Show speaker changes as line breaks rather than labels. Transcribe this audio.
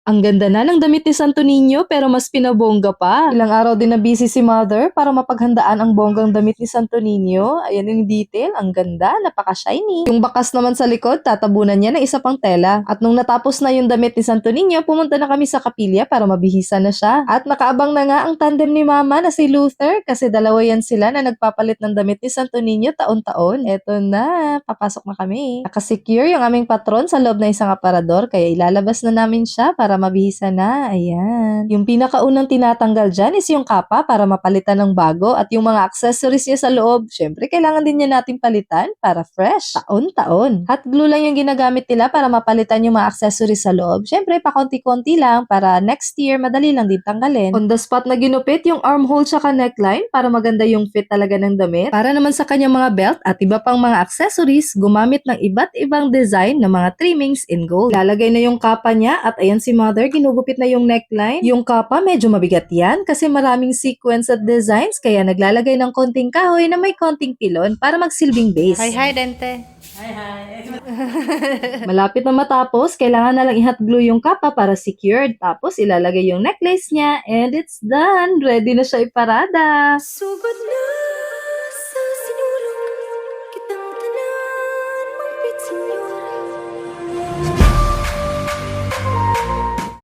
Ang ganda na ng damit ni Santo Niño pero mas pinabongga pa. Ilang araw din na busy si Mother para mapaghandaan ang bonggang damit ni Santo Niño. Ayan yung detail, ang ganda, napaka-shiny. Yung bakas naman sa likod, tatabunan niya ng isa pang tela. At nung natapos na yung damit ni Santo Niño, pumunta na kami sa kapilya para mabihisa na siya. At nakaabang na nga ang tandem ni Mama na si Luther kasi dalawa yan sila na nagpapalit ng damit ni Santo Niño taon-taon. Eto na, papasok na kami. Nakasecure yung aming patron sa loob ng isang aparador kaya ilalabas na namin siya para mabihisa na. Ayan. Yung pinakaunang tinatanggal dyan is yung kapa para mapalitan ng bago at yung mga accessories niya sa loob. Syempre, kailangan din niya nating palitan para fresh. Taon-taon. Hot glue lang yung ginagamit nila para mapalitan yung mga accessories sa loob. Syempre, pakonti-konti lang para next year madali lang din tanggalin. On the spot na ginupit yung armhole tsaka neckline para maganda yung fit talaga ng damit. Para naman sa kanyang mga belt at iba pang mga accessories, gumamit ng iba't ibang design ng mga trimmings in gold. Lalagay na yung kapa niya at ayan si Mother, ginugupit na yung neckline. Yung kapa medyo mabigat yan kasi maraming sequence at designs kaya naglalagay ng konting kahoy na may konting pilon para magsilbing base.
Hi, Dente.
Malapit na matapos, kailangan na lang i-hot glue yung kapa para secured. Tapos ilalagay yung necklace niya and it's done. Ready na siya iparada.
Sugod na